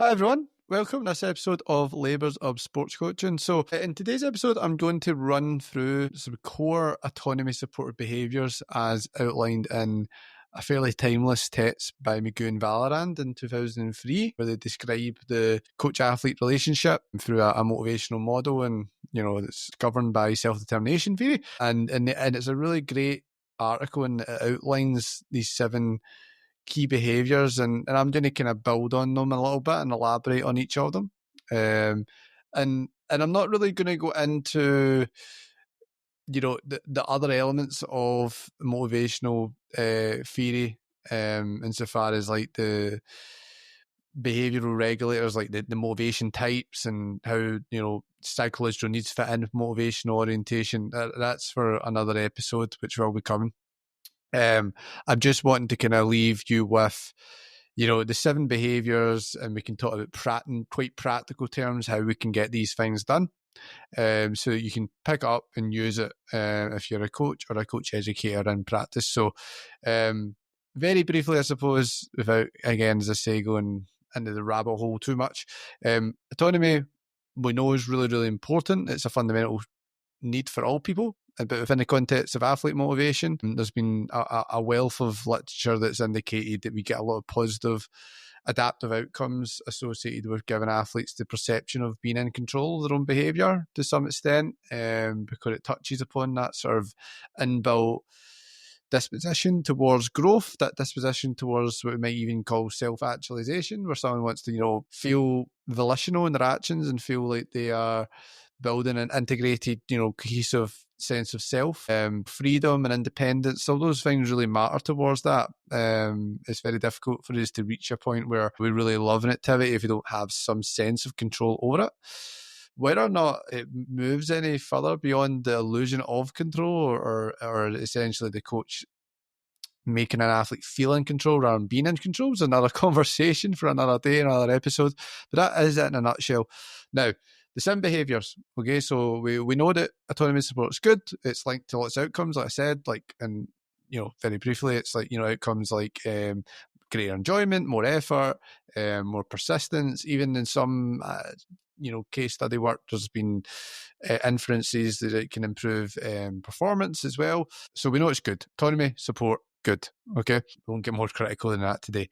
Hi everyone, welcome to this episode of Labours of Sports Coaching. So in today's episode, I'm going to run through some core autonomy supported behaviours as outlined in a fairly timeless text by Mageau and Vallerand in 2003, where they describe the coach-athlete relationship through a motivational model, and it's governed by self-determination theory. And it's a really great article, and it outlines these 7 key behaviours, and I'm going to kind of build on them a little bit and elaborate on each of them. And I'm not really going to go into the other elements of motivational theory, insofar as like the behavioural regulators, like the motivation types and how psychological needs fit in with motivational orientation. That's for another episode, which we'll be covering. I'm just wanting to kind of leave you with, the 7 behaviours, and we can talk about in quite practical terms how we can get these things done, so that you can pick up and use it if you're a coach or a coach educator in practice. So very briefly, I suppose, without, again, as I say, going into the rabbit hole too much, autonomy we know is really, really important. It's a fundamental need for all people, but within the context of athlete motivation, there's been a wealth of literature that's indicated that we get a lot of positive adaptive outcomes associated with giving athletes the perception of being in control of their own behaviour to some extent, because it touches upon that sort of inbuilt disposition towards growth, that disposition towards what we might even call self-actualization, where someone wants to, feel volitional in their actions and feel like they are building an integrated, cohesive sense of self, freedom and independence. All those things really matter towards that. It's very difficult for us to reach a point where we really love an activity if we don't have some sense of control over it. Whether or not it moves any further beyond the illusion of control, or essentially the coach making an athlete feel in control rather than being in control, is another conversation for another day, another episode. But that is it in a nutshell. Now, the 7 behaviours. Okay, so we know that autonomy support is good. It's linked to lots of outcomes, like I said, and very briefly, it's like outcomes like greater enjoyment, more effort, more persistence. Even in some case study work, there's been inferences that it can improve performance as well. So we know it's good. Autonomy support, good. Okay, we won't get more critical than that today.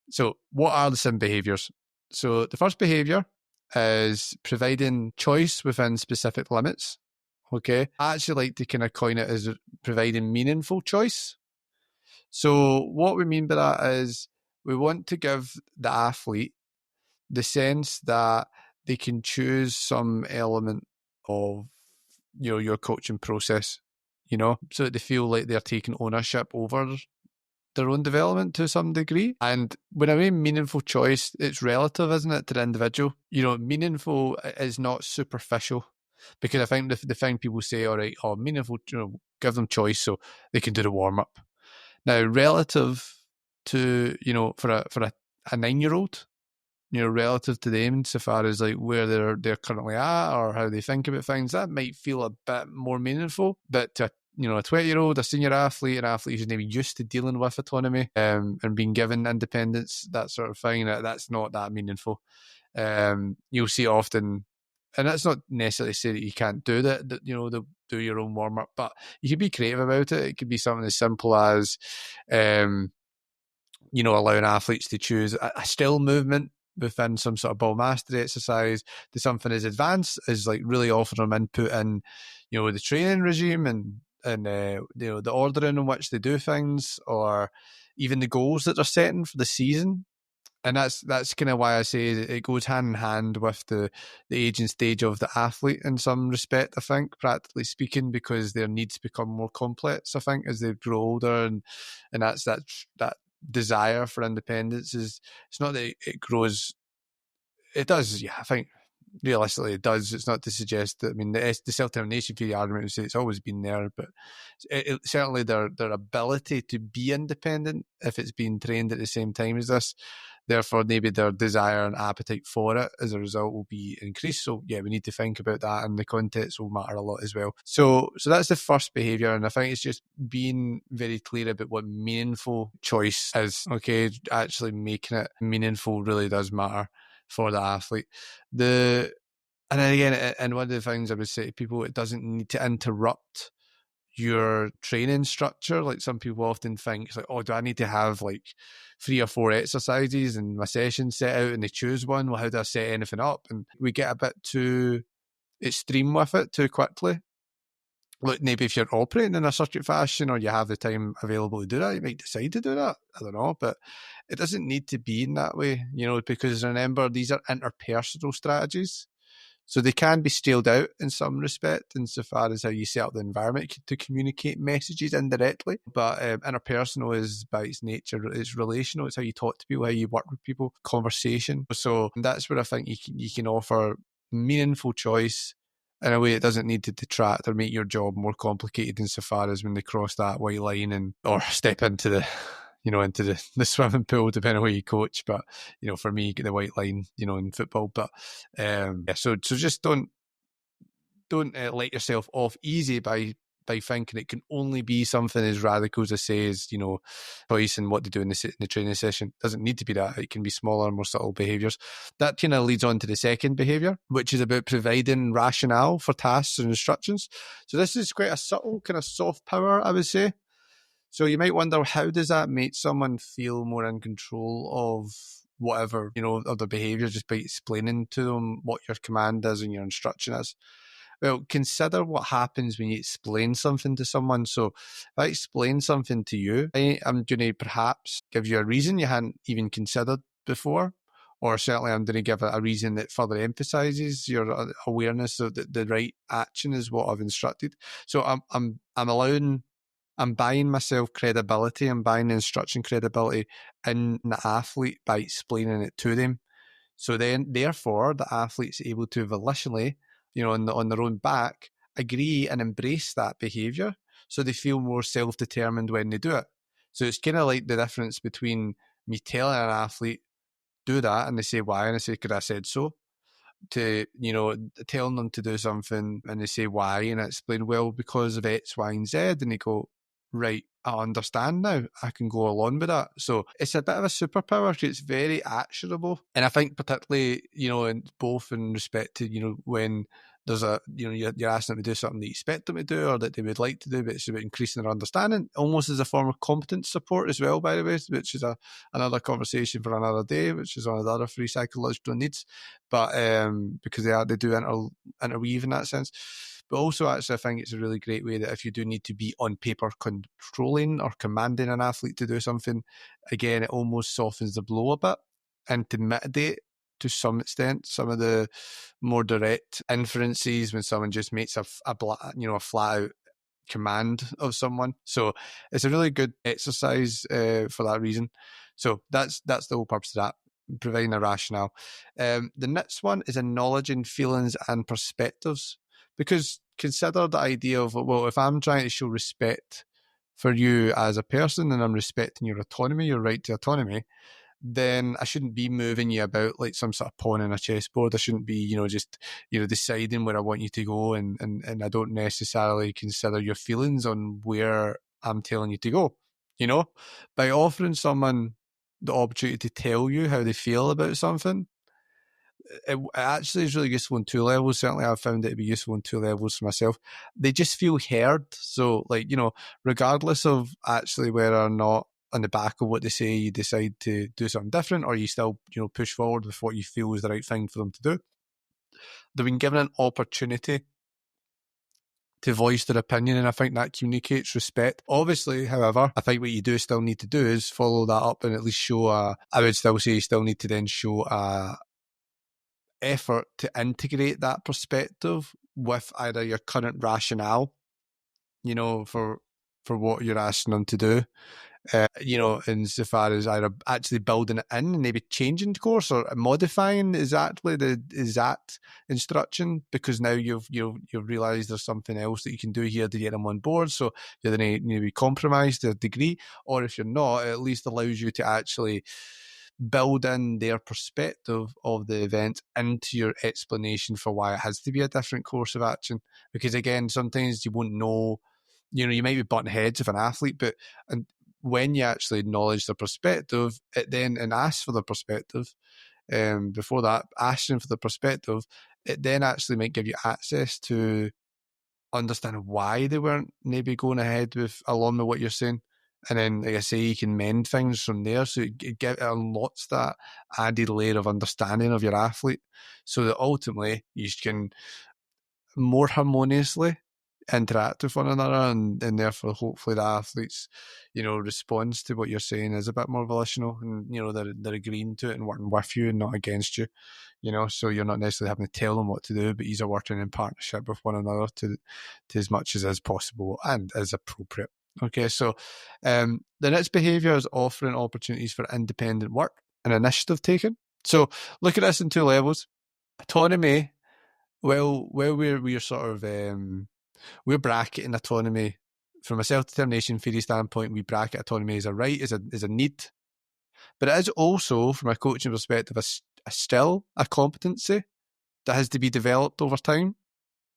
So what are the 7 behaviours? So the first behaviour is providing choice within specific limits. Okay, I actually like to kind of coin it as providing meaningful choice. So what we mean by that is we want to give the athlete the sense that they can choose some element of your coaching process, so that they feel like they're taking ownership over their own development to some degree. And when I mean meaningful choice, it's relative, isn't it, to the individual? Meaningful is not superficial, because I think the thing people say, all right, meaningful, give them choice so they can do the warm up. Now, relative to for a 9-year-old, relative to them, so far as like where they're currently at or how they think about things, that might feel a bit more meaningful. But to a 20-year-old, a senior athlete, an athlete who's maybe used to dealing with autonomy and being given independence, that sort of thing, that's not that meaningful. You'll see often, and that's not necessarily say that you can't do that, they'll do your own warm-up, but you can be creative about it. It could be something as simple as, allowing athletes to choose a still movement within some sort of ball mastery exercise, to something as advanced as like really offering them input in, the training regime and the ordering in which they do things, or even the goals that they're setting for the season. And that's kind of why I say it goes hand in hand with the age and stage of the athlete in some respect, I think, practically speaking, because their needs become more complex, I think, as they grow older, and that's that desire for independence is, it's not that it grows, it does, yeah, I think realistically it does. It's not to suggest that, the self-determination theory argument would say it's always been there, but certainly their ability to be independent, if it's being trained at the same time as this, therefore maybe their desire and appetite for it as a result will be increased. So yeah, we need to think about that, and the context will matter a lot as well. So that's the first behaviour, and I think it's just being very clear about what meaningful choice is. Okay, actually making it meaningful really does matter. for the athlete. And then again, and one of the things I would say to people, it doesn't need to interrupt your training structure. Like some people often think, it's like, oh, do I need to have like 3 or 4 exercises and my session set out and they choose one? Well, how do I set anything up? And we get a bit too extreme with it too quickly. Like maybe if you're operating in a circuit fashion or you have the time available to do that, you might decide to do that. I don't know, but it doesn't need to be in that way, because remember, these are interpersonal strategies. So they can be scaled out in some respect insofar as how you set up the environment to communicate messages indirectly. But interpersonal is by its nature, it's relational. It's how you talk to people, how you work with people, conversation. So that's where I think you can offer meaningful choice in a way it doesn't need to detract or make your job more complicated insofar as when they cross that white line or step into the swimming pool, depending on where you coach. But, for me, get the white line, in football. But, so just don't let yourself off easy by thinking it can only be something as radical as I say as, choice and what to do in the training session. It doesn't need to be that. It can be smaller, more subtle behaviours. That kind of leads on to the second behaviour, which is about providing rationale for tasks and instructions. So this is quite a subtle kind of soft power, I would say. So you might wonder, how does that make someone feel more in control of whatever, of their behaviour, just by explaining to them what your command is and your instruction is? Well, consider what happens when you explain something to someone. So if I explain something to you, I'm going to perhaps give you a reason you hadn't even considered before, or certainly I'm going to give a reason that further emphasises your awareness of the right action is what I've instructed. So I'm buying myself credibility. I'm buying the instruction credibility in the athlete by explaining it to them. So then, therefore, the athlete's able to volitionally, on their own back, agree and embrace that behaviour. So they feel more self-determined when they do it. So it's kind of like the difference between me telling an athlete, do that, and they say why, and I say, because I said so, to, telling them to do something and they say why, and I explain, well, because of X, Y, and Z, and they go, right, I understand now. I can go along with that. So it's a bit of a superpower because it's very actionable. And I think particularly, both in respect to, when there's you're asking them to do something that you expect them to do or that they would like to do, but it's about increasing their understanding, almost as a form of competence support as well, by the way, which is another conversation for another day, which is one of the other 3 psychological needs. But because they do interweave in that sense. But also, actually, I think it's a really great way that if you do need to be on paper controlling or commanding an athlete to do something, again, it almost softens the blow a bit and to mitigate to some extent some of the more direct inferences when someone just makes a flat out command of someone. So it's a really good exercise for that reason. So that's the whole purpose of that, providing a rationale. The next one is acknowledging feelings and perspectives. Because consider the idea of, well, if I'm trying to show respect for you as a person and I'm respecting your autonomy, your right to autonomy, then I shouldn't be moving you about like some sort of pawn in a chessboard. I shouldn't be, just, deciding where I want you to go. And I don't necessarily consider your feelings on where I'm telling you to go. By offering someone the opportunity to tell you how they feel about something, it actually is really useful on 2 levels. Certainly I've found it to be useful on 2 levels for myself. They just feel heard. So like, regardless of actually whether or not on the back of what they say you decide to do something different, or you still, push forward with what you feel is the right thing for them to do, they've been given an opportunity to voice their opinion, and I think that communicates respect. Obviously, however, I think what you do still need to do is follow that up and at least show I would still say you still need to then show effort to integrate that perspective with either your current rationale, for what you're asking them to do, insofar as either actually building it in and maybe changing the course or modifying exactly the exact instruction, because now you've realised there's something else that you can do here to get them on board. So you're going to maybe compromise to a degree, or if you're not, it at least allows you to actually build in their perspective of the event into your explanation for why it has to be a different course of action. Because again, sometimes you won't know, you might be butting heads with an athlete, but when you actually acknowledge their perspective, and ask for their perspective, before that, asking for the perspective, it then actually might give you access to understand why they weren't maybe going ahead with along with what you're saying. And then, like I say, you can mend things from there. So it unlocks that added layer of understanding of your athlete so that ultimately you can more harmoniously interact with one another, and therefore hopefully the athletes, response to what you're saying is a bit more volitional, and they're agreeing to it and working with you and not against you. So you're not necessarily having to tell them what to do, but you're working in partnership with one another to as much as is possible and as appropriate. Okay, so the next behaviour is offering opportunities for independent work and initiative taking. So look at this in two levels. Autonomy. Well, we're sort of we're bracketing autonomy from a self-determination theory standpoint. We bracket autonomy as a right, as a need, but it is also, from a coaching perspective, a skill, a competency that has to be developed over time.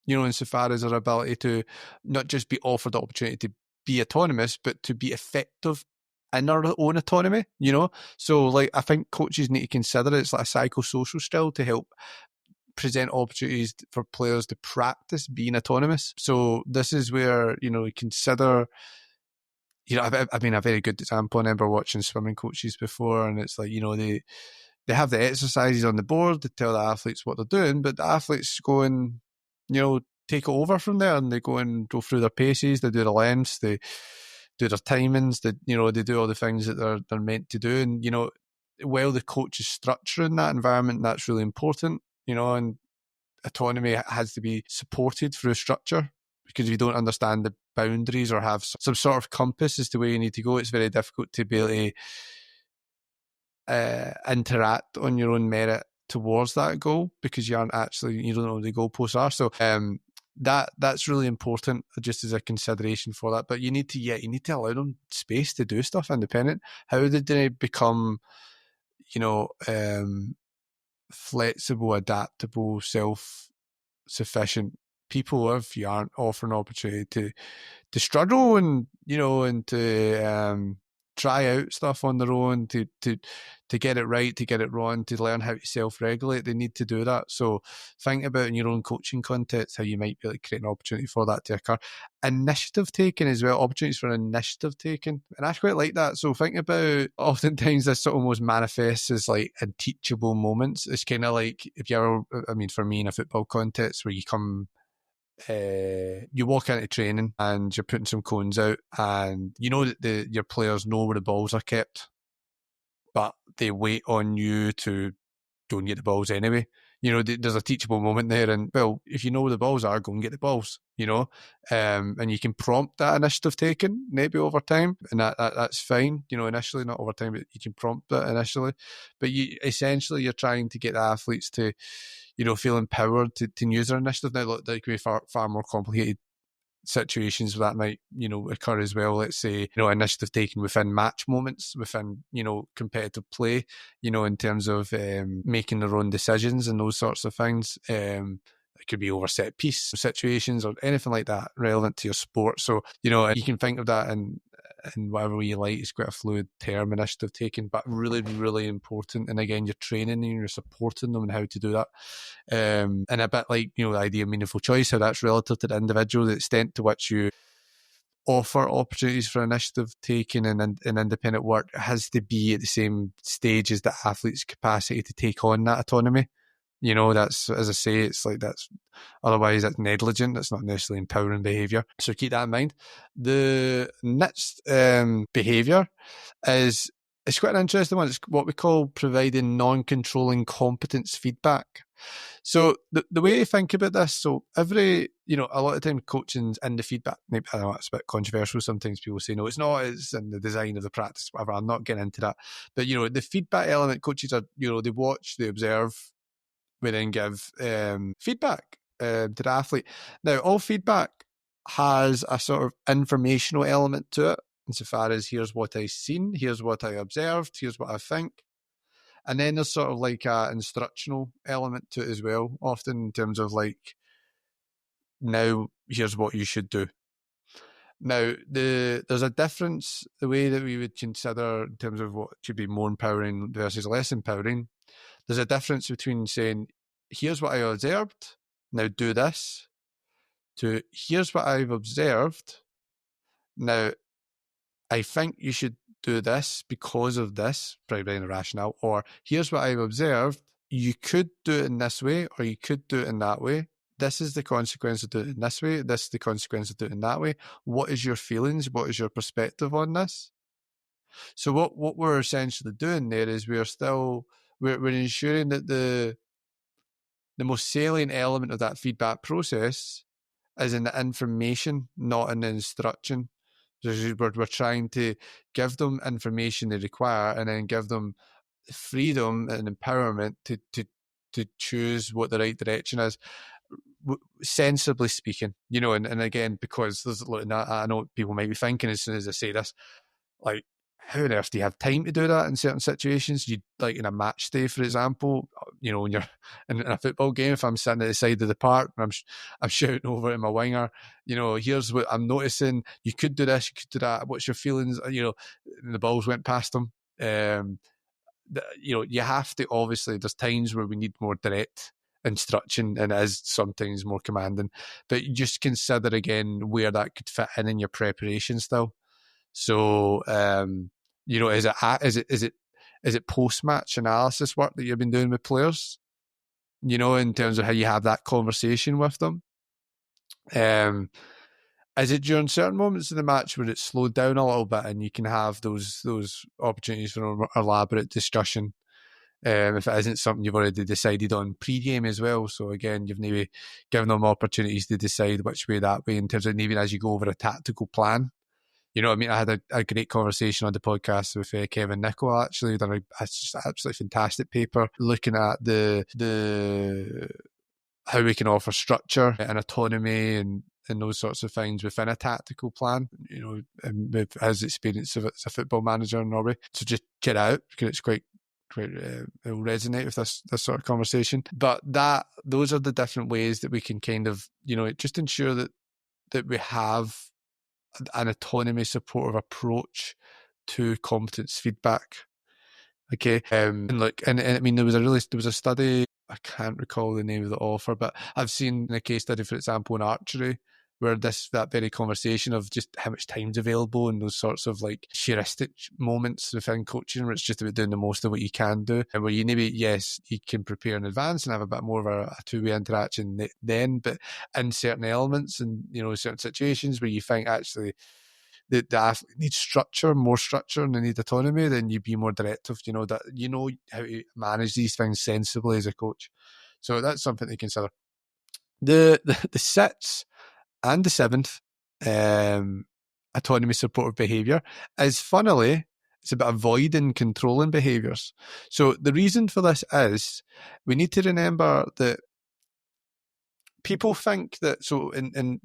Insofar as our ability to not just be offered the opportunity to be autonomous, but to be effective in our own autonomy. So like I think coaches need to consider it's like a psychosocial skill to help present opportunities for players to practice being autonomous. So this is where, consider, I've been a very good example. I remember watching swimming coaches before, and it's like, they have the exercises on the board to tell the athletes what they're doing, but the athletes go and, take it over from there, and they go through their paces, they do the lengths, they do their timings, they do all the things that they're meant to do. And, while the coach is structuring that environment, that's really important, and autonomy has to be supported through structure, because if you don't understand the boundaries or have some sort of compass as to where you need to go, it's very difficult to be able to interact on your own merit towards that goal, because you don't know what the goalposts are. So that's really important, just as a consideration for that. But you need to allow them space to do stuff independent. How did they become, flexible, adaptable, self-sufficient people if you aren't offering opportunity to struggle and to try out stuff on their own, to get it right, to get it wrong, to learn how to self-regulate? They need to do that. So think about in your own coaching context how you might be able to create an opportunity for that to occur. Initiative taking as well, opportunities for initiative taking, and I quite like that. So think about, oftentimes this almost manifests as like in teachable moments. It's kind of like, if you're, for me, in a football context where you walk into training and you're putting some cones out, and you know that your players know where the balls are kept, but they wait on you to go and get the balls anyway. There's a teachable moment there, and well, if you know where the balls are, go and get the balls. And you can prompt that initiative taken maybe over time, and that's fine. Initially, not over time, but you can prompt that initially. But you're trying to get the athletes to, feel empowered to use their initiative. Now, there could be far more complicated situations where that might, occur as well. Let's say, initiative taken within match moments, within, competitive play, in terms of making their own decisions and those sorts of things. It could be over set piece situations or anything like that relevant to your sport. So, you can think of that in whatever way you like. It's quite a fluid term, initiative taking, but really, really important. And again, you're training and you're supporting them in how to do that. And a bit like, the idea of meaningful choice, how that's relative to the individual, the extent to which you offer opportunities for initiative taking and independent work has to be at the same stage as the athlete's capacity to take on that autonomy. That's, as I say, it's like otherwise that's negligent. That's not necessarily empowering behaviour. So keep that in mind. The next behaviour it's quite an interesting one. It's what we call providing non-controlling competence feedback. So the way I think about this, so every, a lot of time coaching's in the feedback. Maybe, I know it's a bit controversial. Sometimes people say, no, it's not, it's in the design of the practice, whatever. I'm not getting into that. But, the feedback element, coaches are, they watch, they observe, we then give feedback to the athlete. Now, all feedback has a sort of informational element to it, insofar as here's what I've seen, here's what I observed, here's what I think. And then there's sort of like an instructional element to it as well, often in terms of like, now here's what you should do. Now, there's a difference, the way that we would consider in terms of what should be more empowering versus less empowering. There's a difference between saying, here's what I observed, now do this, to here's what I've observed, now I think you should do this because of this, probably in a rationale, or here's what I've observed, you could do it in this way, or you could do it in that way. This is the consequence of doing it in this way. This is the consequence of doing it in that way. What is your feelings? What is your perspective on this? So what we're essentially doing there is we're ensuring that the most salient element of that feedback process is in the information, not in the instruction. We're trying to give them information they require and then give them freedom and empowerment to choose what the right direction is, sensibly speaking, and again, because there's, I know what people might be thinking as soon as I say this, like, how on earth do you have time to do that in certain situations? You, like in a match day, for example, when you're in a football game, if I'm sitting at the side of the park and I'm shouting over at my winger, here's what I'm noticing. You could do this, you could do that. What's your feelings? And the balls went past them. You have to, obviously, there's times where we need more direct instruction and it is sometimes more commanding, but just consider again where that could fit in your preparation still. So, is it post-match analysis work that you've been doing with players? In terms of how you have that conversation with them. Is it during certain moments of the match where it's slowed down a little bit and you can have those opportunities for an elaborate discussion? If it isn't something you've already decided on pre-game as well. So again, you've maybe given them opportunities to decide which way that way in terms of even as you go over a tactical plan. You know what I mean? I had a great conversation on the podcast with Kevin Nichol, actually, done a just absolutely fantastic paper looking at the how we can offer structure and autonomy and those sorts of things within a tactical plan, with his experience of it as a football manager in Norway. So just check it out because it's quite it'll resonate with this sort of conversation. But those are the different ways that we can kind of, just ensure that we have an autonomy supportive approach to competence feedback. Okay. And I mean, there was a study, I can't recall the name of the author, but I've seen a case study, for example, in archery, where that very conversation of just how much time's available and those sorts of like heuristic moments within coaching where it's just about doing the most of what you can do, and where you maybe, yes, you can prepare in advance and have a bit more of a two-way interaction then, but in certain elements and, certain situations where you think actually the athlete needs structure, more structure, and they need autonomy, then you be more directive, that how to manage these things sensibly as a coach. So that's something to consider. The sixth and the seventh autonomy supportive behaviour is, funnily, it's about avoiding controlling behaviours. So the reason for this is we need to remember that people think that, so in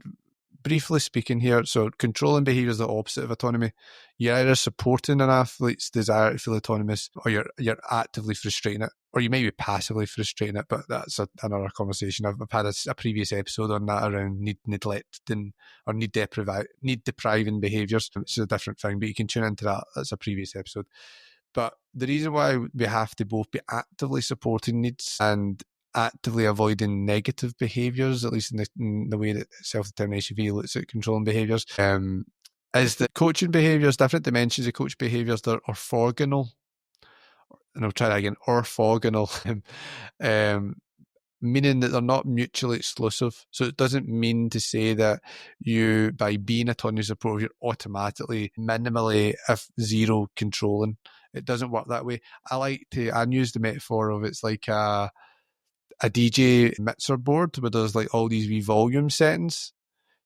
briefly speaking here, so controlling behaviour is the opposite of autonomy. You're either supporting an athlete's desire to feel autonomous, or you're actively frustrating it, or you may be passively frustrating it, but that's another conversation. I've had a previous episode on that around neglecting or need depriving behaviours. It's a different thing, but you can tune into that. That's a previous episode. But the reason why we have to both be actively supporting needs and actively avoiding negative behaviours, at least in the way that self-determination V looks at controlling behaviours, is that coaching behaviours, different dimensions of coach behaviours, they're orthogonal. And I'll try that again, orthogonal, meaning that they're not mutually exclusive. So it doesn't mean to say that you, by being autonomous supportive, you're automatically minimally, if zero, controlling. It doesn't work that way. I use the metaphor of it's like a DJ mixer board where there's like all these wee volume settings.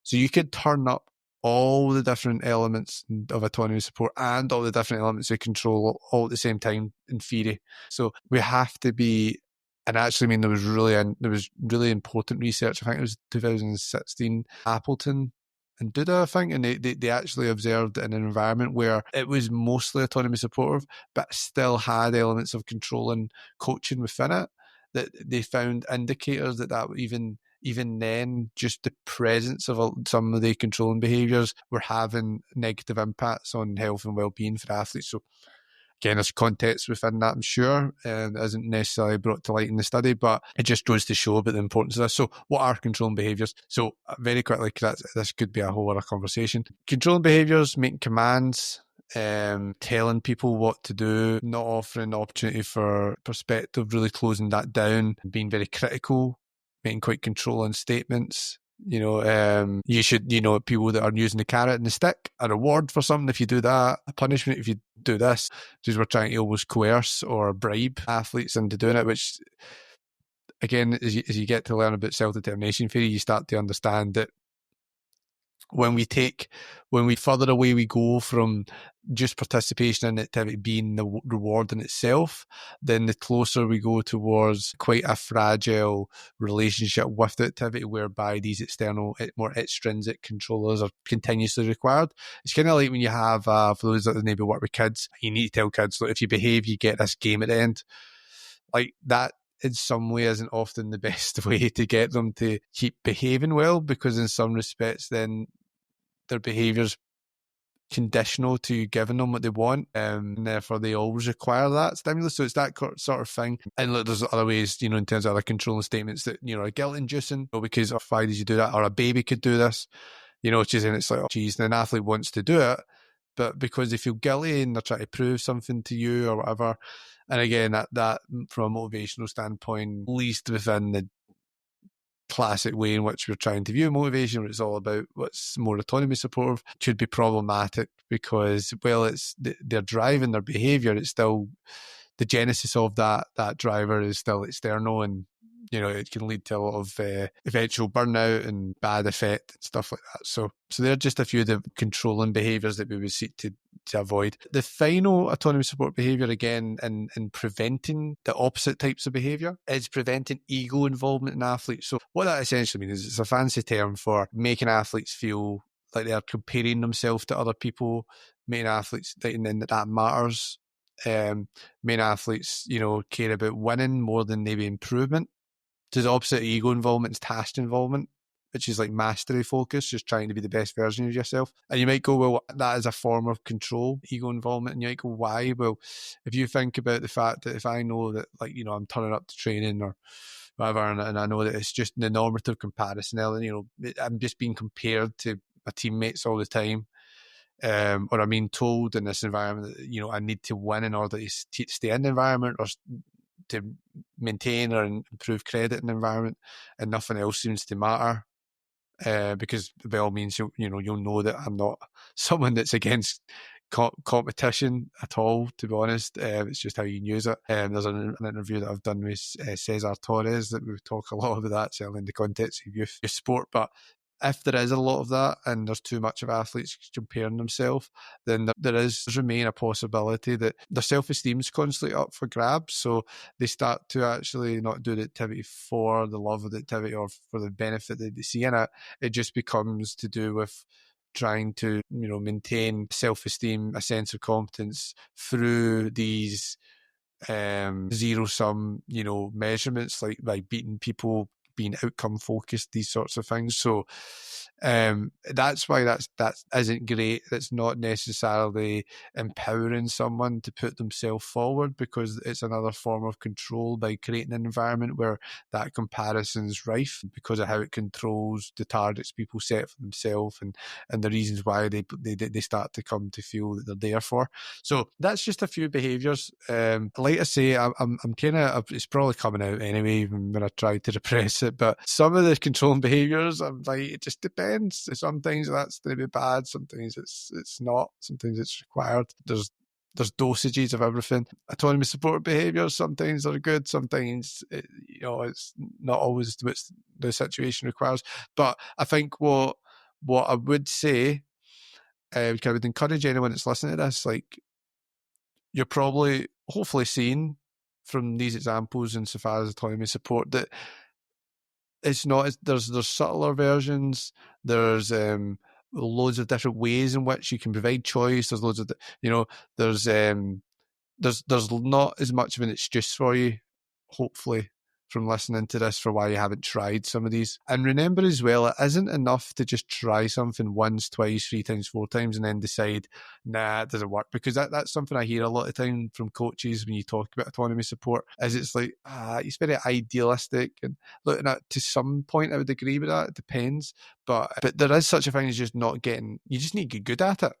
So you could turn up all the different elements of autonomy support and all the different elements of control all at the same time in theory. So we have to be, and actually, I mean, there was really important research. I think it was 2016, Appleton and Duda, I think, and they actually observed in an environment where it was mostly autonomy supportive, but still had elements of control and coaching within it, that they found indicators that even then, just the presence of some of the controlling behaviours were having negative impacts on health and well-being for athletes. So Again, there's context within that, I'm sure, that isn't necessarily brought to light in the study, but it just goes to show about the importance of this. So what are controlling behaviours? So very quickly, because this could be a whole other conversation. Controlling behaviours, making commands, telling people what to do, not offering the opportunity for perspective, really closing that down, being very critical, making quite controlling statements. You should, people that are using the carrot and the stick, a reward for something if you do that, a punishment if you do this, because we're trying to almost coerce or bribe athletes into doing it, which, again, as you get to learn about self-determination theory, you start to understand that when we further away we go from just participation in activity being the reward in itself, then the closer we go towards quite a fragile relationship with the activity, whereby these external, more extrinsic controllers are continuously required. It's kind of like when you have, for those that maybe work with kids, you need to tell kids, look, if you behave, you get this game at the end. Like that, in some way, isn't often the best way to get them to keep behaving well, because in some respects, then their behaviour's conditional to you giving them what they want, and therefore they always require that stimulus. So it's that sort of thing. And look, there's other ways, in terms of other controlling statements that, are guilt-inducing, because why did you do that? Or a baby could do this, which is, and it's like, oh, geez, and an athlete wants to do it, but because they feel guilty and they're trying to prove something to you or whatever. And again, that from a motivational standpoint, least within the classic way in which we're trying to view motivation, where it's all about what's more autonomy supportive, could be problematic, because, well, it's they're driving their behaviour, it's still the genesis of that driver is still external, and it can lead to a lot of eventual burnout and bad effect and stuff like that. So they're just a few of the controlling behaviours that we would seek to avoid. The final autonomy support behaviour, again, in preventing the opposite types of behaviour, is preventing ego involvement in athletes. So what that essentially means is it's a fancy term for making athletes feel like they're comparing themselves to other people, making athletes think that matters, making athletes, care about winning more than maybe improvement. So the opposite of ego involvement is task involvement, which is like mastery focus, just trying to be the best version of yourself. And you might go, well, that is a form of control, ego involvement. And you might go, why? Well, if you think about the fact that if I know that, like, I'm turning up to training or whatever, and I know that it's just the normative comparison element, I'm just being compared to my teammates all the time. Or I'm being told in this environment that, I need to win in order to stay in the environment or to maintain or improve credit in the environment, and nothing else seems to matter. Because by all means, you'll know that I'm not someone that's against competition at all, to be honest. It's just how you use it. There's an interview that I've done with Cesar Torres that we talk a lot about that, certainly in the context of youth sport. But if there is a lot of that and there's too much of athletes comparing themselves, then there's remain a possibility that their self-esteem is constantly up for grabs. So they start to actually not do the activity for the love of the activity or for the benefit that they see in it. It just becomes to do with trying to, maintain self-esteem, a sense of competence through these zero-sum, measurements, like by beating people, being outcome focused, these sorts of things. So that's why that isn't great. That's not necessarily empowering someone to put themselves forward, because it's another form of control by creating an environment where that comparison's rife because of how it controls the targets people set for themselves and the reasons why they start to come to feel that they're there for. So that's just a few behaviours. Like I say, I'm kind of, it's probably coming out anyway when I try to repress it, but some of the controlling behaviours, I'm like, it just depends. Sometimes that's going to be bad, sometimes it's not, sometimes it's required. There's dosages of everything. Autonomy support behaviours, sometimes they're good, sometimes it's not always what the situation requires. But I think what I would say, I would encourage anyone that's listening to this, like, you're probably hopefully seeing from these examples insofar as autonomy support that it's not, there's subtler versions, there's loads of different ways in which you can provide choice, there's loads of there's not as much of an excuse for you, hopefully, from listening to this for why you haven't tried some of these. And remember as well, it isn't enough to just try something once, twice, 3 times, 4 times, and then decide, nah, it doesn't work. Because that's something I hear a lot of time from coaches when you talk about autonomy support, is it's like, it's very idealistic. And looking at, to some point, I would agree with that. It depends. But there is such a thing as just not getting, you just need to get good at it.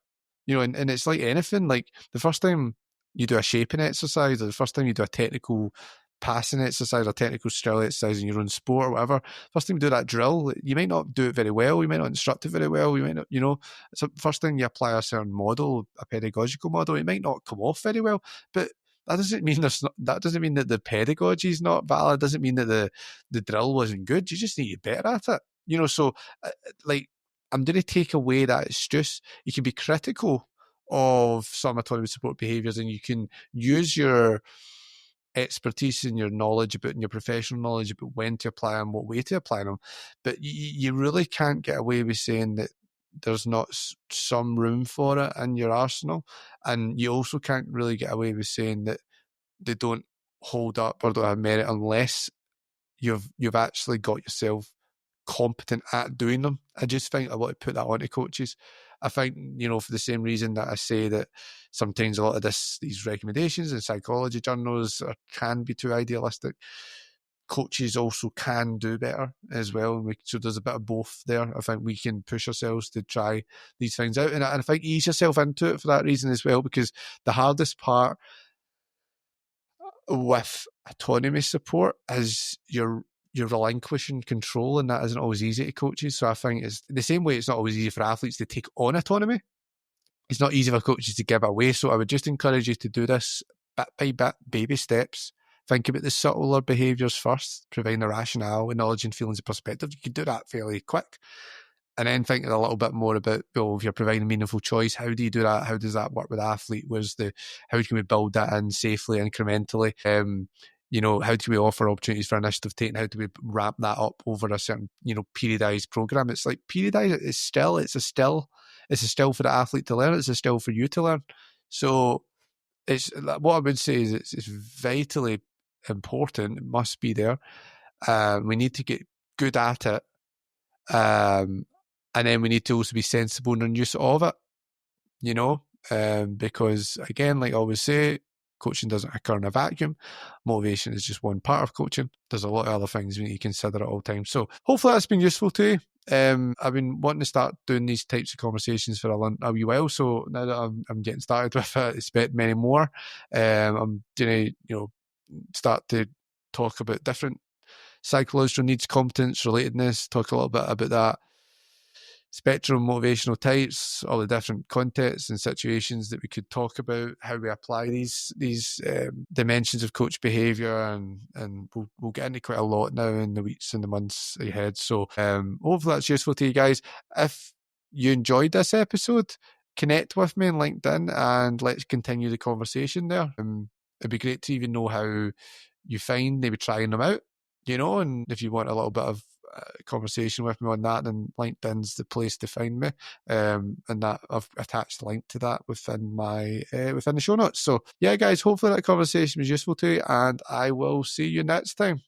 And it's like anything, like the first time you do a shaping exercise, or the first time you do a technical passing exercise or technical skill exercise in your own sport or whatever, first time you do that drill, you might not do it very well, you might not instruct it very well, you might not, it's the first time you apply a certain model, a pedagogical model, it might not come off very well, but that doesn't mean that doesn't mean that the pedagogy is not valid, it doesn't mean that the drill wasn't good, you just need to get better at it, so like I'm going to take away that it's just, you can be critical of some autonomous support behaviours and you can use your expertise and your knowledge about, and your professional knowledge about when to apply them, what way to apply them, but you really can't get away with saying that there's not some room for it in your arsenal, and you also can't really get away with saying that they don't hold up or don't have merit unless you've actually got yourself competent at doing them. I just think I want to put that on to coaches. I think, for the same reason that I say that sometimes a lot of these recommendations in psychology journals can be too idealistic, coaches also can do better as well. So there's a bit of both there. I think we can push ourselves to try these things out. And I think ease yourself into it for that reason as well, because the hardest part with autonomy support is you're relinquishing control, and that isn't always easy to coaches. So I think it's the same way it's not always easy for athletes to take on autonomy. It's not easy for coaches to give it away. So I would just encourage you to do this bit by bit, baby steps. Think about the subtler behaviours first, providing the rationale, knowledge and feelings of perspective. You can do that fairly quick. And then think a little bit more about, if you're providing meaningful choice, how do you do that? How does that work with the athlete? How can we build that in safely, incrementally? How do we offer opportunities for initiative taking? How do we ramp that up over a certain, periodized program? It's like periodized. It's a still for the athlete to learn. It's a still for you to learn. So it's what I would say is it's vitally important. It must be there. We need to get good at it. And then we need to also be sensible in our use of it, because again, like I always say, coaching doesn't occur in a vacuum. Motivation is just one part of coaching. There's a lot of other things we need to consider at all times. So hopefully that's been useful to you. I've been wanting to start doing these types of conversations for a wee while. So now that I'm getting started with it, expect many more. I'm going to, start to talk about different psychological needs, competence, relatedness, talk a little bit about that spectrum, motivational types, all the different contexts and situations that we could talk about, how we apply these dimensions of coach behaviour, and we'll get into quite a lot now in the weeks and the months ahead. So hopefully that's useful to you guys. If you enjoyed this episode, connect with me on LinkedIn and let's continue the conversation there. It'd be great to even know how you find maybe trying them out, and if you want a little bit of conversation with me on that, then LinkedIn's the place to find me, and that I've attached a link to that within the show notes. So yeah, guys, hopefully that conversation was useful to you, and I will see you next time.